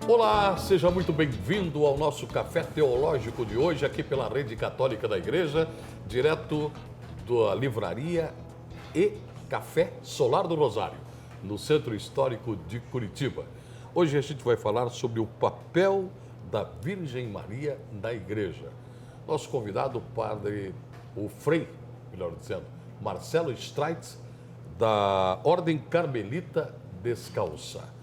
Olá, seja muito bem-vindo ao nosso Café Teológico de hoje, aqui pela Rede Católica da Igreja, direto da Livraria e Café Solar do Rosário, no Centro Histórico de Curitiba. Hoje a gente vai falar sobre o papel da Virgem Maria na Igreja. Nosso convidado, o Frei, melhor dizendo, Marcelo Streitz, da Ordem Carmelita Descalça.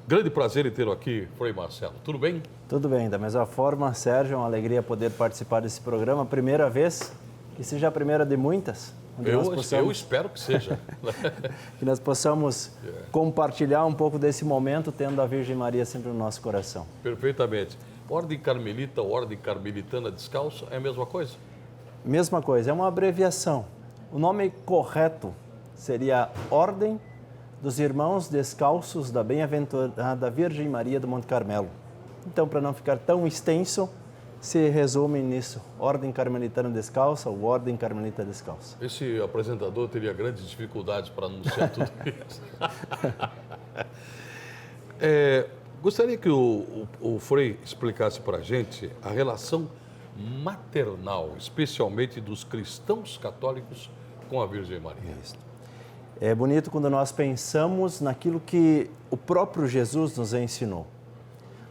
Grande prazer em tê-lo aqui, Frei Marcelo. Tudo bem? Tudo bem, da mesma forma, Sérgio, é uma alegria poder participar desse programa. Primeira vez, que seja a primeira de muitas. Eu espero que seja. Que nós possamos compartilhar um pouco desse momento, tendo a Virgem Maria sempre no nosso coração. Perfeitamente. Ordem Carmelita, Ordem Carmelitana Descalça, é a mesma coisa? Mesma coisa, é uma abreviação. O nome correto seria Ordem dos Irmãos Descalços da Bem-aventurada Virgem Maria do Monte Carmelo. Então, para não ficar tão extenso, se resume nisso, Ordem Carmelitana Descalça ou Ordem Carmelita Descalça. Esse apresentador teria grandes dificuldades para anunciar tudo isso. Gostaria que o Frei explicasse para a gente a relação maternal, especialmente dos cristãos católicos com a Virgem Maria. Isso. É bonito quando nós pensamos naquilo que o próprio Jesus nos ensinou.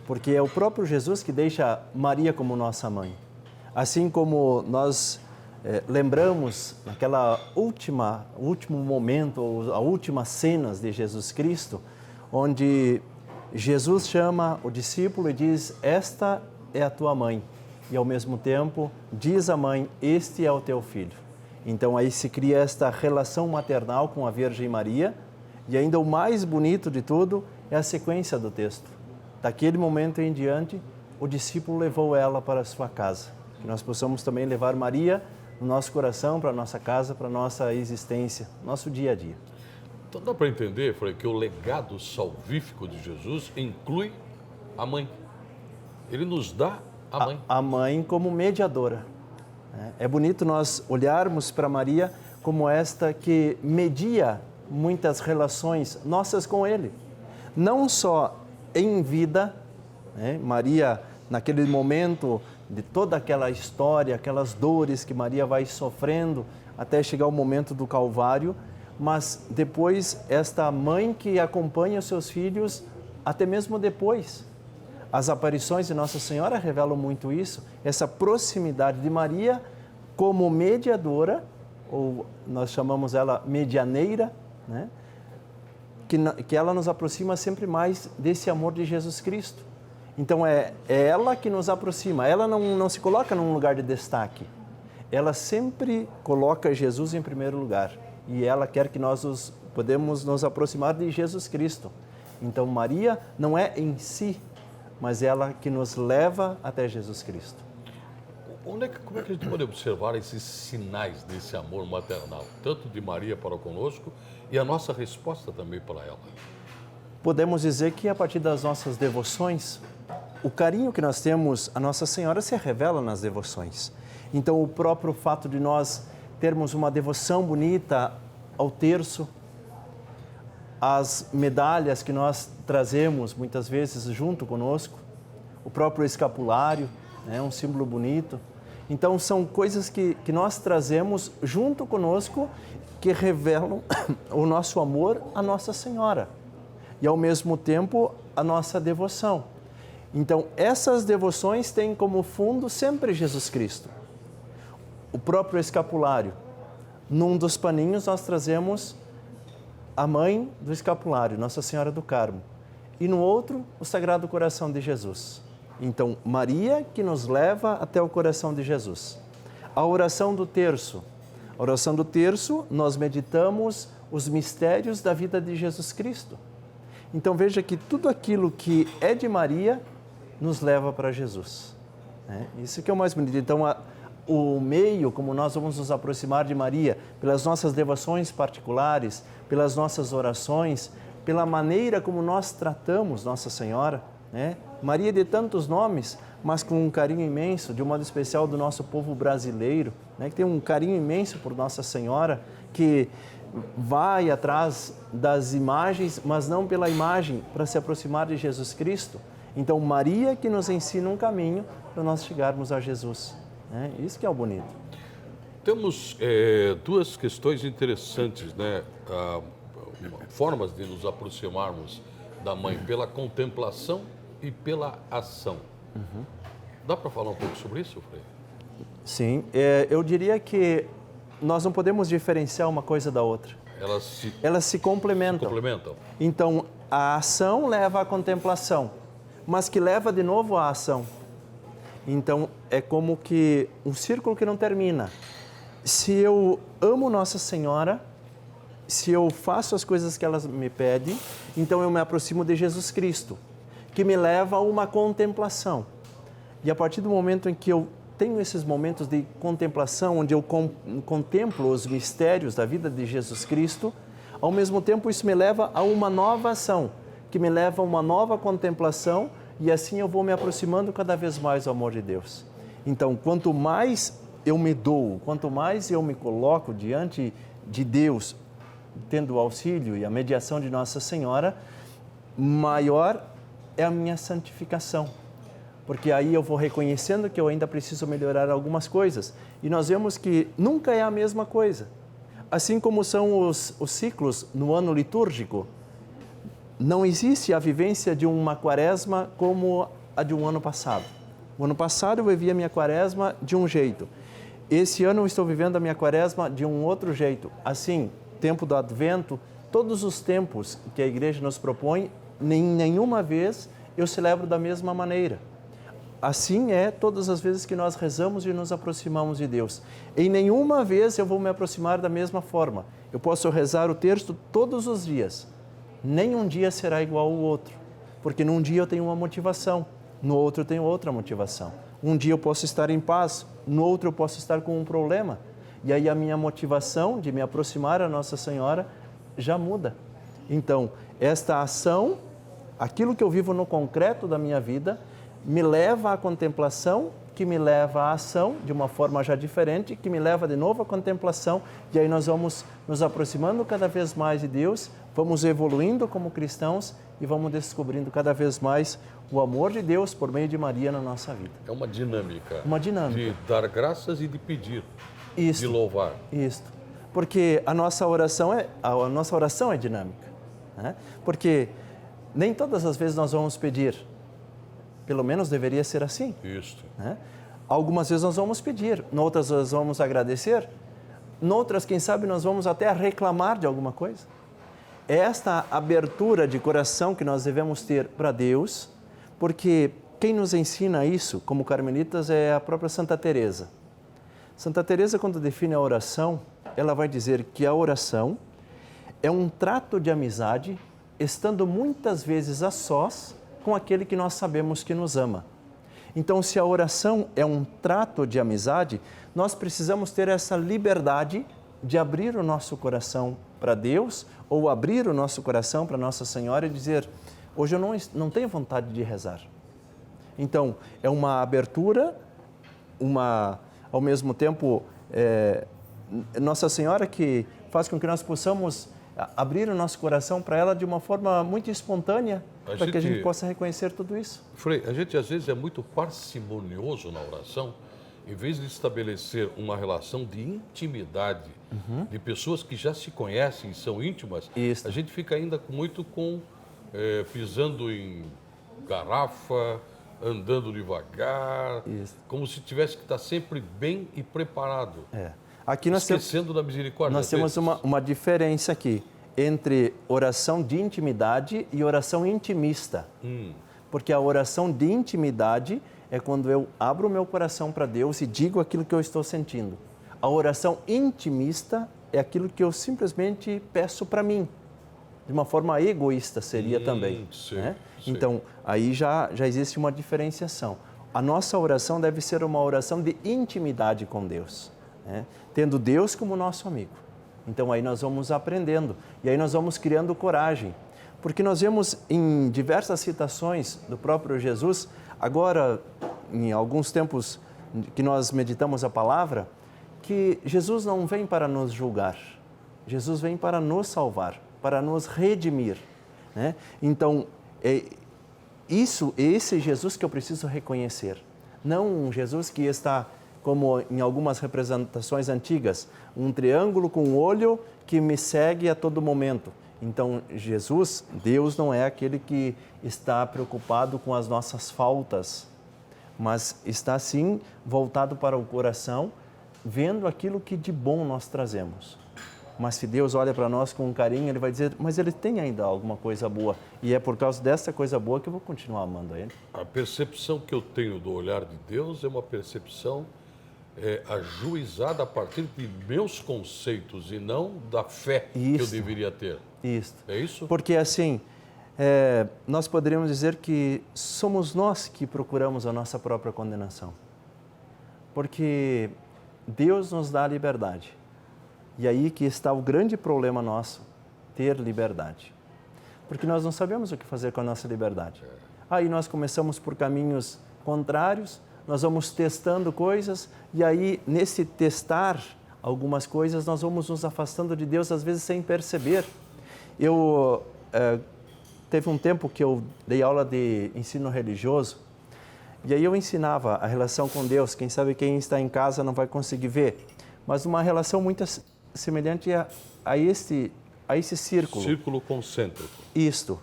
Porque é o próprio Jesus que deixa Maria como nossa mãe. Assim como nós lembramos naquela último momento, ou as últimas cenas de Jesus Cristo, onde Jesus chama o discípulo e diz, esta é a tua mãe. E ao mesmo tempo diz a mãe, este é o teu filho. Então aí se cria esta relação maternal com a Virgem Maria e ainda o mais bonito de tudo é a sequência do texto. Daquele momento em diante, o discípulo levou ela para a sua casa. Que nós possamos também levar Maria no nosso coração, para a nossa casa, para a nossa existência, nosso dia a dia. Então dá para entender, Frei, que o legado salvífico de Jesus inclui a mãe. Ele nos dá a mãe. A mãe como mediadora. É bonito nós olharmos para Maria como esta que media muitas relações nossas com Ele. Não só em vida, Maria, naquele momento de toda aquela história, aquelas dores que Maria vai sofrendo até chegar o momento do Calvário, mas depois esta mãe que acompanha os seus filhos até mesmo depois. As aparições de Nossa Senhora revelam muito isso, essa proximidade de Maria como mediadora, ou nós chamamos ela medianeira, que ela nos aproxima sempre mais desse amor de Jesus Cristo. Então é ela que nos aproxima, ela não se coloca num lugar de destaque, ela sempre coloca Jesus em primeiro lugar e ela quer que nós podemos nos aproximar de Jesus Cristo. Então Maria não é em si, mas ela que nos leva até Jesus Cristo. Como é que a gente pode observar esses sinais desse amor maternal, tanto de Maria para conosco e a nossa resposta também para ela? Podemos dizer que a partir das nossas devoções, o carinho que nós temos a Nossa Senhora se revela nas devoções. Então o próprio fato de nós termos uma devoção bonita ao terço, as medalhas que nós trazemos muitas vezes junto conosco, o próprio escapulário, um símbolo bonito. Então são coisas que nós trazemos junto conosco que revelam o nosso amor à Nossa Senhora e ao mesmo tempo a nossa devoção. Então essas devoções têm como fundo sempre Jesus Cristo. O próprio escapulário, num dos paninhos nós trazemos a mãe do escapulário, Nossa Senhora do Carmo, e no outro, o Sagrado Coração de Jesus. Então, Maria que nos leva até o coração de Jesus. A oração do terço. A oração do terço, nós meditamos os mistérios da vida de Jesus Cristo. Então, veja que tudo aquilo que é de Maria nos leva para Jesus. Isso que é o mais bonito. Então, o meio como nós vamos nos aproximar de Maria, pelas nossas devoções particulares, pelas nossas orações, pela maneira como nós tratamos Nossa Senhora, Maria de tantos nomes, mas com um carinho imenso, de um modo especial do nosso povo brasileiro, que tem um carinho imenso por Nossa Senhora, que vai atrás das imagens, mas não pela imagem, para se aproximar de Jesus Cristo. Então, Maria que nos ensina um caminho para nós chegarmos a Jesus. Né? Isso que é o bonito. Temos duas questões interessantes, né? Formas de nos aproximarmos da mãe, pela contemplação e pela ação. Dá para falar um pouco sobre isso, Frei? Sim, eu diria que nós não podemos diferenciar uma coisa da outra. Elas se complementam. Então, a ação leva à contemplação, mas que leva de novo à ação. Então, é como que um círculo que não termina. Se eu amo Nossa Senhora, se eu faço as coisas que ela me pede, então eu me aproximo de Jesus Cristo, que me leva a uma contemplação. E a partir do momento em que eu tenho esses momentos de contemplação, onde eu contemplo os mistérios da vida de Jesus Cristo, ao mesmo tempo isso me leva a uma nova ação, que me leva a uma nova contemplação, e assim eu vou me aproximando cada vez mais do amor de Deus. Então, quanto mais eu me dou, quanto mais eu me coloco diante de Deus, tendo o auxílio e a mediação de Nossa Senhora, maior é a minha santificação. Porque aí eu vou reconhecendo que eu ainda preciso melhorar algumas coisas. E nós vemos que nunca é a mesma coisa. Assim como são os ciclos no ano litúrgico, não existe a vivência de uma quaresma como a de um ano passado. O ano passado eu vivi a minha quaresma de um jeito. Esse ano eu estou vivendo a minha quaresma de um outro jeito. Assim, tempo do Advento, todos os tempos que a igreja nos propõe, nenhuma vez eu celebro da mesma maneira. Assim é todas as vezes que nós rezamos e nos aproximamos de Deus. Em nenhuma vez eu vou me aproximar da mesma forma. Eu posso rezar o terço todos os dias. Nenhum dia será igual ao outro. Porque num dia eu tenho uma motivação, no outro eu tenho outra motivação. Um dia eu posso estar em paz, no outro eu posso estar com um problema. E aí a minha motivação de me aproximar a Nossa Senhora já muda. Então, esta ação, aquilo que eu vivo no concreto da minha vida, me leva à contemplação, que me leva à ação de uma forma já diferente, que me leva de novo à contemplação, e aí nós vamos nos aproximando cada vez mais de Deus, vamos evoluindo como cristãos e vamos descobrindo cada vez mais o amor de Deus por meio de Maria na nossa vida. É uma dinâmica. Uma dinâmica. De dar graças e de pedir, Isto, de louvar. Isso. Porque a nossa oração é dinâmica. Né? Porque nem todas as vezes nós vamos pedir. Pelo menos deveria ser assim. Isso. Né? Algumas vezes nós vamos pedir, noutras nós vamos agradecer, noutras, quem sabe, nós vamos até reclamar de alguma coisa. Esta abertura de coração que nós devemos ter para Deus, porque quem nos ensina isso, como carmelitas, é a própria Santa Teresa. Santa Teresa, quando define a oração, ela vai dizer que a oração é um trato de amizade, estando muitas vezes a sós com aquele que nós sabemos que nos ama. Então, se a oração é um trato de amizade, nós precisamos ter essa liberdade de abrir o nosso coração para Deus ou abrir o nosso coração para Nossa Senhora e dizer: hoje eu não tenho vontade de rezar. Então, é uma abertura, ao mesmo tempo, Nossa Senhora que faz com que nós possamos abrir o nosso coração para ela de uma forma muito espontânea, para que a gente possa reconhecer tudo isso. Frei, a gente às vezes é muito parcimonioso na oração, em vez de estabelecer uma relação de intimidade, de pessoas que já se conhecem, são íntimas, Isso. A gente fica ainda muito pisando em garrafa, andando devagar, Isso. como se tivesse que estar sempre bem e preparado. Aqui nós esquecendo da misericórdia. Nós temos uma diferença aqui entre oração de intimidade e oração intimista. Porque a oração de intimidade é quando eu abro o meu coração para Deus e digo aquilo que eu estou sentindo. A oração intimista é aquilo que eu simplesmente peço para mim. De uma forma egoísta seria também. Sim, né? sim. Então, aí já existe uma diferenciação. A nossa oração deve ser uma oração de intimidade com Deus, né? Tendo Deus como nosso amigo. Então, aí nós vamos aprendendo e aí nós vamos criando coragem. Porque nós vemos em diversas citações do próprio Jesus, agora, em alguns tempos que nós meditamos a palavra, que Jesus não vem para nos julgar, Jesus vem para nos salvar, para nos redimir, né? Então, esse Jesus que eu preciso reconhecer. Não um Jesus que está, como em algumas representações antigas, um triângulo com um olho que me segue a todo momento. Então, Jesus, Deus, não é aquele que está preocupado com as nossas faltas, mas está sim voltado para o coração, vendo aquilo que de bom nós trazemos. Mas se Deus olha para nós com carinho, Ele vai dizer, mas Ele tem ainda alguma coisa boa. E é por causa dessa coisa boa que eu vou continuar amando a Ele. A percepção que eu tenho do olhar de Deus é uma percepção ajuizada a partir de meus conceitos e não da fé que eu deveria ter. Isso. É isso? Porque assim, nós poderíamos dizer que somos nós que procuramos a nossa própria condenação. Porque Deus nos dá a liberdade. E aí que está o grande problema nosso, ter liberdade. Porque nós não sabemos o que fazer com a nossa liberdade. Aí nós começamos por caminhos contrários, nós vamos testando coisas, e aí nesse testar algumas coisas, nós vamos nos afastando de Deus, às vezes sem perceber. Teve um tempo que eu dei aula de ensino religioso, e aí eu ensinava a relação com Deus. Quem sabe quem está em casa não vai conseguir ver, mas uma relação muito semelhante a esse círculo. Círculo concêntrico. Isto.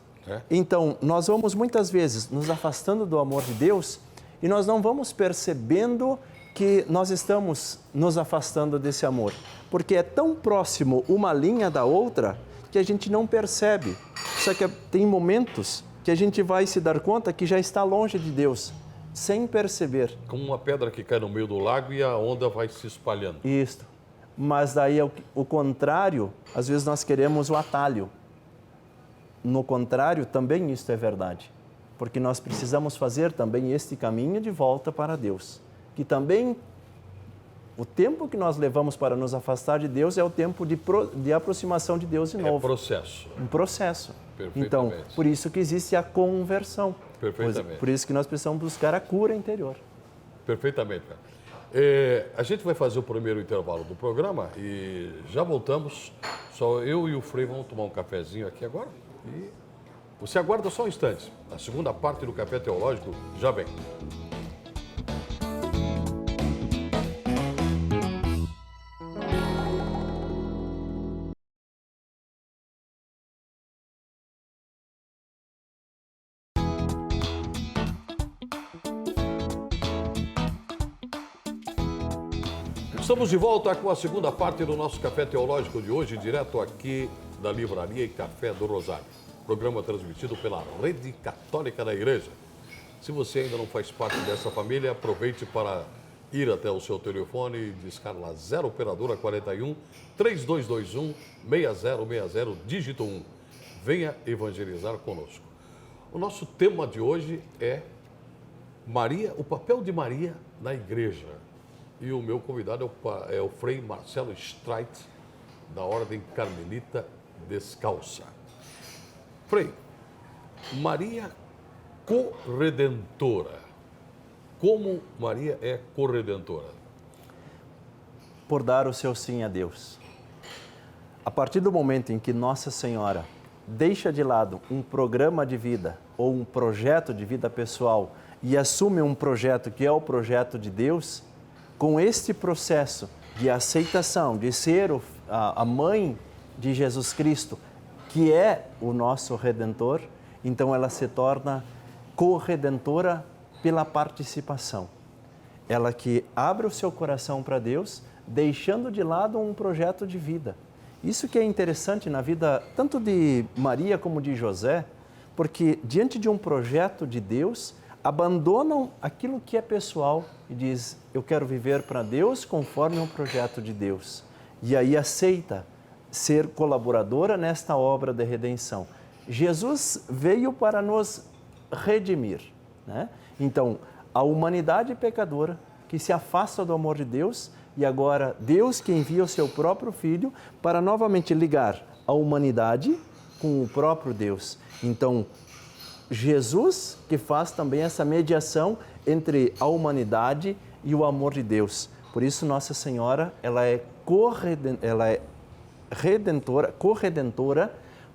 Então, nós vamos muitas vezes nos afastando do amor de Deus e nós não vamos percebendo que nós estamos nos afastando desse amor, porque é tão próximo uma linha da outra que a gente não percebe. Só que tem momentos que a gente vai se dar conta que já está longe de Deus, sem perceber. Como uma pedra que cai no meio do lago e a onda vai se espalhando. Isto. Mas daí o contrário, às vezes nós queremos o atalho. No contrário, também isto é verdade. Porque nós precisamos fazer também este caminho de volta para Deus. Que também o tempo que nós levamos para nos afastar de Deus é o tempo de aproximação de Deus de novo. É processo. Um processo. Perfeitamente. Então, por isso que existe a conversão. Perfeitamente. Por isso que nós precisamos buscar a cura interior. Perfeitamente, cara. A gente vai fazer o primeiro intervalo do programa e já voltamos. Só eu e o Frei vamos tomar um cafezinho aqui agora. E você aguarda só um instante. A segunda parte do Café Teológico já vem. Estamos de volta com a segunda parte do nosso Café Teológico de hoje, direto aqui da Livraria e Café do Rosário. Programa transmitido pela Rede Católica da Igreja. Se você ainda não faz parte dessa família, aproveite para ir até o seu telefone e discar lá 0 operadora 41 3221 6060 dígito 1. Venha evangelizar conosco. O nosso tema de hoje é Maria, o papel de Maria na igreja. E o meu convidado é o Frei Marcelo Streit, da Ordem Carmelita Descalça. Frei, Maria corredentora. Como Maria é corredentora? Por dar o seu sim a Deus. A partir do momento em que Nossa Senhora deixa de lado um programa de vida ou um projeto de vida pessoal e assume um projeto que é o projeto de Deus, com este processo de aceitação, de ser a mãe de Jesus Cristo, que é o nosso Redentor, então ela se torna corredentora pela participação. Ela que abre o seu coração para Deus, deixando de lado um projeto de vida. Isso que é interessante na vida tanto de Maria como de José, porque diante de um projeto de Deus, abandonam aquilo que é pessoal e diz, eu quero viver para Deus conforme um projeto de Deus. E aí aceita ser colaboradora nesta obra de redenção. Jesus veio para nos redimir, né? Então, a humanidade pecadora que se afasta do amor de Deus e agora Deus que envia o seu próprio Filho para novamente ligar a humanidade com o próprio Deus. Então, Jesus que faz também essa mediação entre a humanidade e o amor de Deus. Por isso Nossa Senhora, ela é corredentora,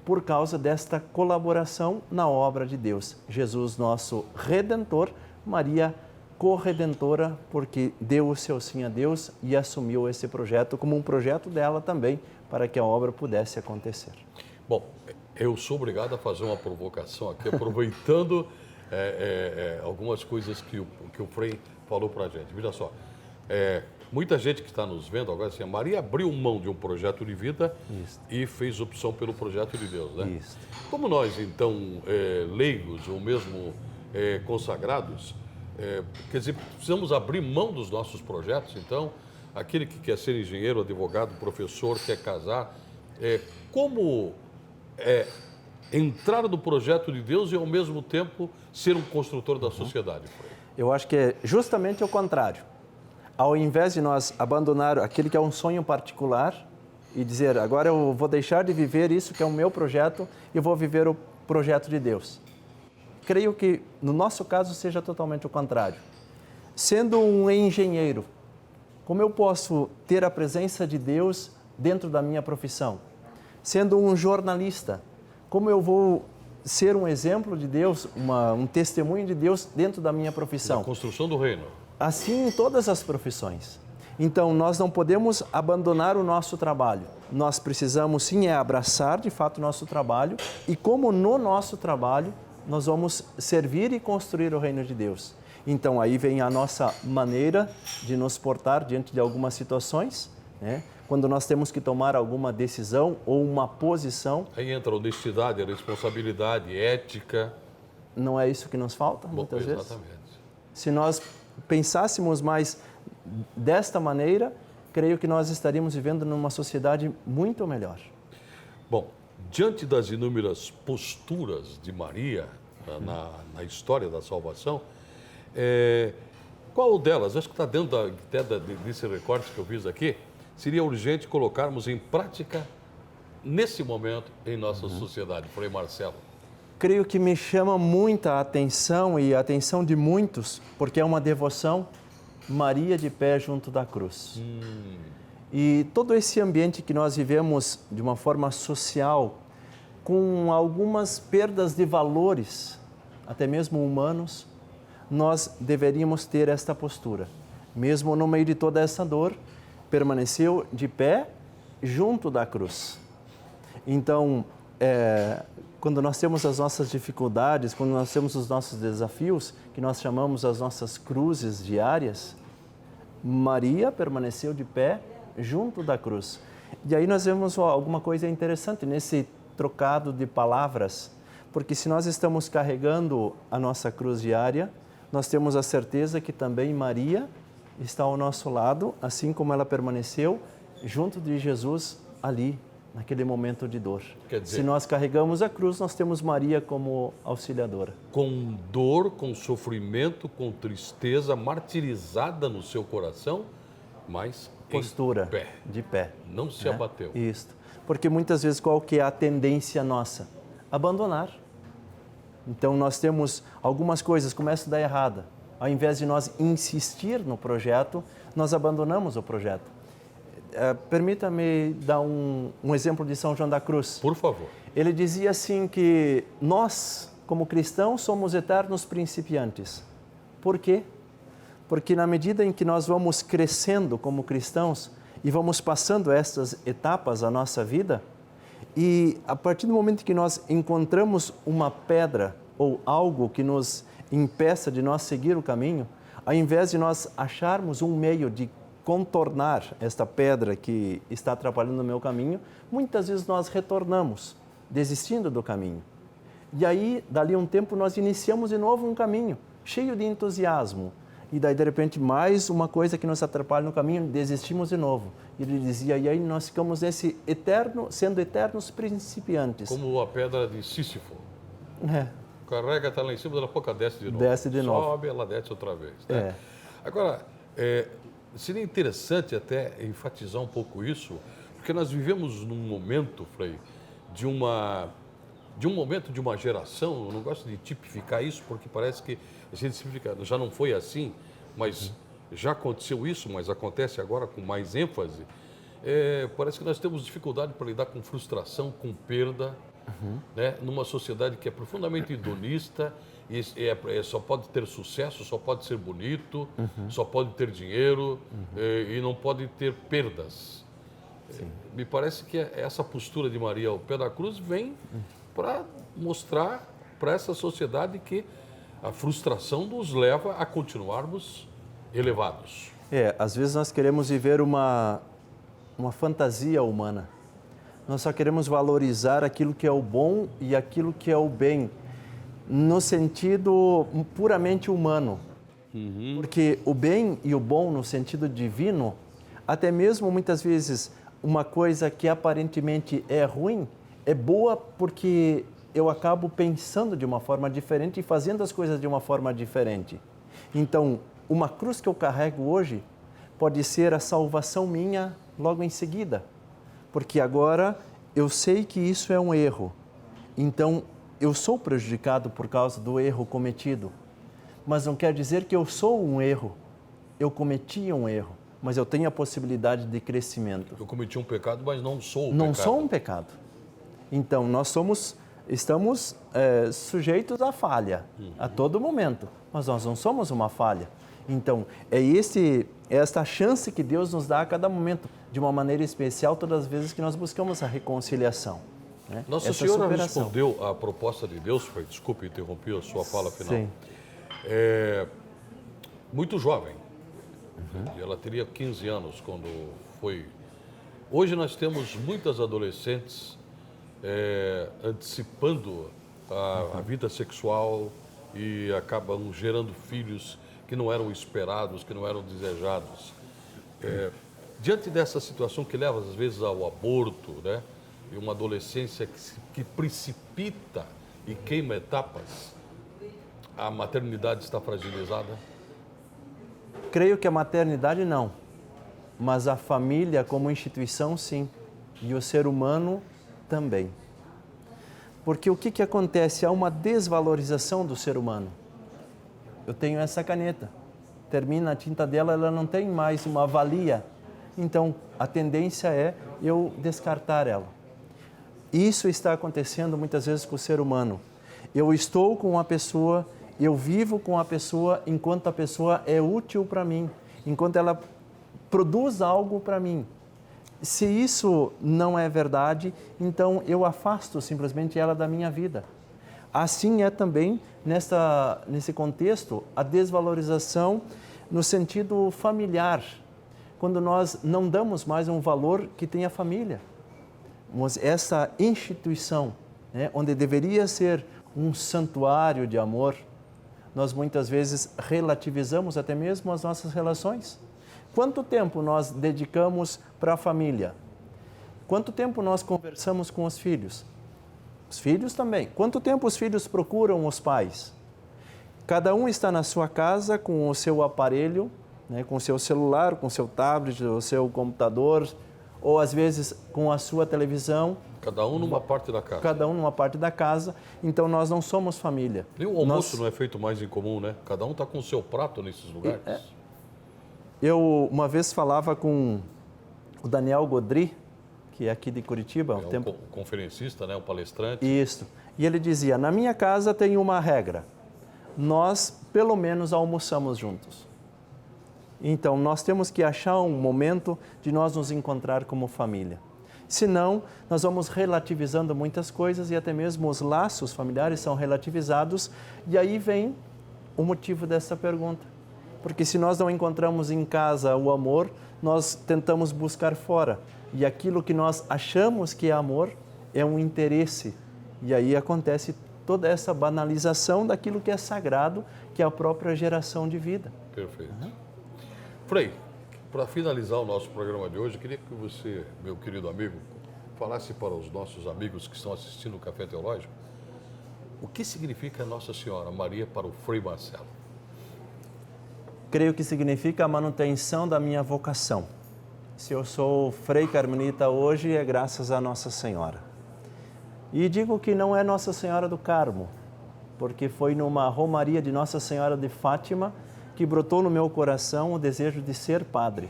por causa desta colaboração na obra de Deus. Jesus, nosso Redentor, Maria, corredentora, porque deu o seu sim a Deus e assumiu esse projeto como um projeto dela também, para que a obra pudesse acontecer. Bom, eu sou obrigado a fazer uma provocação aqui, aproveitando algumas coisas que o Frei falou para a gente. Veja só, muita gente que está nos vendo agora, assim, a Maria abriu mão de um projeto de vida e fez opção pelo projeto de Deus, né? Isso. Como nós, então, leigos ou mesmo consagrados, quer dizer, precisamos abrir mão dos nossos projetos, então, aquele que quer ser engenheiro, advogado, professor, quer casar, como entrar no projeto de Deus e, ao mesmo tempo, ser um construtor da sociedade? Eu acho que é justamente o contrário. Ao invés de nós abandonar aquele que é um sonho particular e dizer, agora eu vou deixar de viver isso que é o meu projeto e vou viver o projeto de Deus. Creio que, no nosso caso, seja totalmente o contrário. Sendo um engenheiro, como eu posso ter a presença de Deus dentro da minha profissão? Sendo um jornalista, como eu vou ser um exemplo de Deus, um testemunho de Deus dentro da minha profissão? A construção do reino. Assim em todas as profissões. Então, nós não podemos abandonar o nosso trabalho. Nós precisamos, sim, abraçar, de fato, o nosso trabalho. E como no nosso trabalho, nós vamos servir e construir o reino de Deus. Então, aí vem a nossa maneira de nos portar diante de algumas situações, né? Quando nós temos que tomar alguma decisão ou uma posição. Aí entra a honestidade, a responsabilidade, ética. Não é isso que nos falta, muitas vezes? Exatamente. Se nós pensássemos mais desta maneira, creio que nós estaríamos vivendo numa sociedade muito melhor. Bom, diante das inúmeras posturas de Maria na história da salvação, qual delas, acho que está dentro até desse recorte que eu fiz aqui, seria urgente colocarmos em prática nesse momento em nossa sociedade? Frei Marcelo. Creio que me chama muita atenção e a atenção de muitos, porque é uma devoção, Maria de pé junto da cruz. E todo esse ambiente que nós vivemos de uma forma social, com algumas perdas de valores, até mesmo humanos, nós deveríamos ter esta postura. Mesmo no meio de toda essa dor, permaneceu de pé junto da cruz. Então, quando nós temos as nossas dificuldades, quando nós temos os nossos desafios, que nós chamamos as nossas cruzes diárias, Maria permaneceu de pé junto da cruz. E aí nós vemos alguma coisa interessante nesse trocado de palavras, porque se nós estamos carregando a nossa cruz diária, nós temos a certeza que também Maria está ao nosso lado, assim como ela permaneceu junto de Jesus ali, naquele momento de dor. Quer dizer, se nós carregamos a cruz, nós temos Maria como auxiliadora. Com dor, com sofrimento, com tristeza, martirizada no seu coração, mas postura, em pé. De pé. Não se abateu. Isso. Porque muitas vezes qual que é a tendência nossa? Abandonar. Então nós temos algumas coisas, começam a dar errada. Ao invés de nós insistir no projeto, nós abandonamos o projeto. Permita-me dar um exemplo de São João da Cruz. Por favor. Ele dizia assim que nós, como cristãos, somos eternos principiantes. Por quê? Porque na medida em que nós vamos crescendo como cristãos e vamos passando estas etapas da nossa vida, e a partir do momento que nós encontramos uma pedra ou algo que nos impeça de nós seguir o caminho, ao invés de nós acharmos um meio de contornar esta pedra que está atrapalhando o meu caminho, muitas vezes nós retornamos, desistindo do caminho. E aí, dali um tempo, nós iniciamos de novo um caminho, cheio de entusiasmo. E daí, de repente, mais uma coisa que nos atrapalha no caminho, desistimos de novo. E ele dizia, e aí nós ficamos nesse eterno, sendo eternos principiantes. Como a pedra de Sísifo. Carrega, está lá em cima, daqui a pouco ela desce de novo. Desce de novo. Sobe, ela desce outra vez. Né? Agora, seria interessante até enfatizar um pouco isso, porque nós vivemos num momento, Frei, de um momento de uma geração, eu não gosto de tipificar isso, porque parece que a gente simplifica, já não foi assim, mas já aconteceu isso, mas acontece agora com mais ênfase. Parece que nós temos dificuldade para lidar com frustração, com perda. né? Numa sociedade que é profundamente hedonista, e só pode ter sucesso, só pode ser bonito, só pode ter dinheiro e não pode ter perdas. Me parece que essa postura de Maria ao pé da cruz vem para mostrar para essa sociedade que a frustração nos leva a continuarmos elevados. Às vezes nós queremos viver uma fantasia humana. Nós só queremos valorizar aquilo que é o bom e aquilo que é o bem, no sentido puramente humano. Porque o bem e o bom no sentido divino, até mesmo muitas vezes uma coisa que aparentemente é ruim, é boa porque eu acabo pensando de uma forma diferente e fazendo as coisas de uma forma diferente. Então, uma cruz que eu carrego hoje pode ser a salvação minha logo em seguida, porque agora eu sei que isso é um erro. Então, eu sou prejudicado por causa do erro cometido, mas não quer dizer que eu sou um erro. Eu cometi um erro, mas eu tenho a possibilidade de crescimento. Eu cometi um pecado, mas não sou um pecado. Não sou um pecado. Então, nós estamos sujeitos à falha a todo momento, mas nós não somos uma falha. Então, é esta chance que Deus nos dá a cada momento, de uma maneira especial, todas as vezes que nós buscamos a reconciliação. Né? Nossa Senhora respondeu à proposta de Deus, desculpe interromper a sua fala final. Sim. Muito jovem. Ela teria 15 anos quando foi. Hoje nós temos muitas adolescentes antecipando a vida sexual e acabam gerando filhos que não eram esperados, que não eram desejados. Diante dessa situação que leva às vezes ao aborto, né? E uma adolescência que precipita e queima etapas, a maternidade está fragilizada? Creio que a maternidade não, mas a família como instituição sim, e o ser humano também. Porque o que acontece? Há uma desvalorização do ser humano. Eu tenho essa caneta, termina a tinta dela, ela não tem mais uma valia, então a tendência é eu descartar ela. Isso está acontecendo muitas vezes com o ser humano. Eu estou com uma pessoa, eu vivo com a pessoa enquanto a pessoa é útil para mim, enquanto ela produz algo para mim. Se isso não é verdade, então eu afasto simplesmente ela da minha vida. Assim é também nesse contexto a desvalorização no sentido familiar, quando nós não damos mais um valor que tem a família. Mas essa instituição, né, onde deveria ser um santuário de amor, nós muitas vezes relativizamos até mesmo as nossas relações. Quanto tempo nós dedicamos para a família? Quanto tempo nós conversamos com os filhos? Os filhos também. Quanto tempo os filhos procuram os pais? Cada um está na sua casa com o seu aparelho, né, com o seu celular, com o seu tablet, o seu computador, ou às vezes com a sua televisão. Cada um numa parte da casa. Cada um numa parte da casa. Então nós não somos família. Nem o almoço não é feito mais em comum, né? Cada um está com o seu prato nesses lugares. Eu uma vez falava com o Daniel Godry, que é aqui de Curitiba. Um conferencista, né? Um palestrante. Isso. E ele dizia, na minha casa tem uma regra. Nós, pelo menos, almoçamos juntos. Então, nós temos que achar um momento de nós nos encontrar como família. Senão, nós vamos relativizando muitas coisas e até mesmo os laços familiares são relativizados. E aí vem o motivo dessa pergunta. Porque se nós não encontramos em casa o amor, nós tentamos buscar fora. E aquilo que nós achamos que é amor é um interesse. E aí acontece toda essa banalização daquilo que é sagrado, que é a própria geração de vida. Perfeito. Frei, para finalizar o nosso programa de hoje, eu queria que você, meu querido amigo, falasse para os nossos amigos que estão assistindo o Café Teológico o que significa Nossa Senhora Maria para o Frei Marcelo. Creio que significa a manutenção da minha vocação. Se eu sou Frei Carmelita hoje, é graças a Nossa Senhora. E digo que não é Nossa Senhora do Carmo, porque foi numa romaria de Nossa Senhora de Fátima que brotou no meu coração o desejo de ser padre,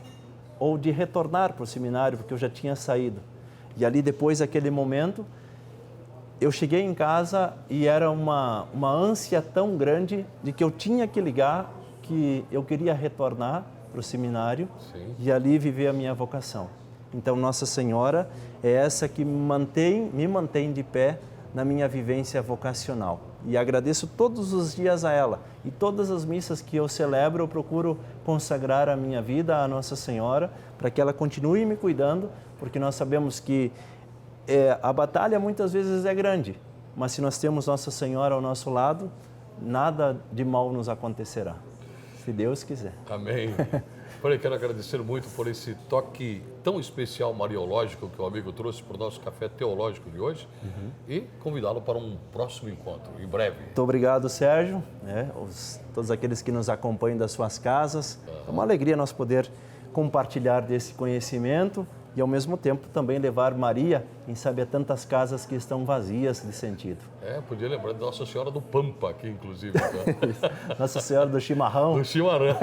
ou de retornar para o seminário, porque eu já tinha saído. E ali, depois daquele momento, eu cheguei em casa e era uma ânsia tão grande de que eu tinha que ligar, que eu queria retornar para o seminário. Sim. E ali viver a minha vocação. Então, Nossa Senhora é essa que me mantém de pé na minha vivência vocacional. E agradeço todos os dias a ela. E todas as missas que eu celebro, eu procuro consagrar a minha vida à Nossa Senhora, para que ela continue me cuidando, porque nós sabemos que a batalha muitas vezes é grande, mas se nós temos Nossa Senhora ao nosso lado, nada de mal nos acontecerá, se Deus quiser. Amém. Olha, quero agradecer muito por esse toque tão especial mariológico que o amigo trouxe para o nosso café teológico de hoje e convidá-lo para um próximo encontro, em breve. Muito obrigado, Sérgio, todos aqueles que nos acompanham das suas casas. É uma alegria nós poder compartilhar desse conhecimento e, ao mesmo tempo, também levar Maria, quem sabe, a tantas casas que estão vazias de sentido. Podia lembrar de Nossa Senhora do Pampa aqui, inclusive. Nossa Senhora do Chimarrão. Do Chimarrão.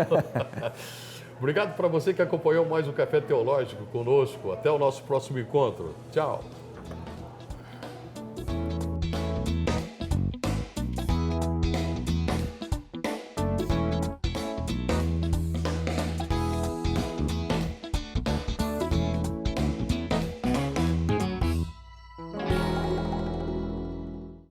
Obrigado para você que acompanhou mais o Café Teológico conosco. Até o nosso próximo encontro. Tchau.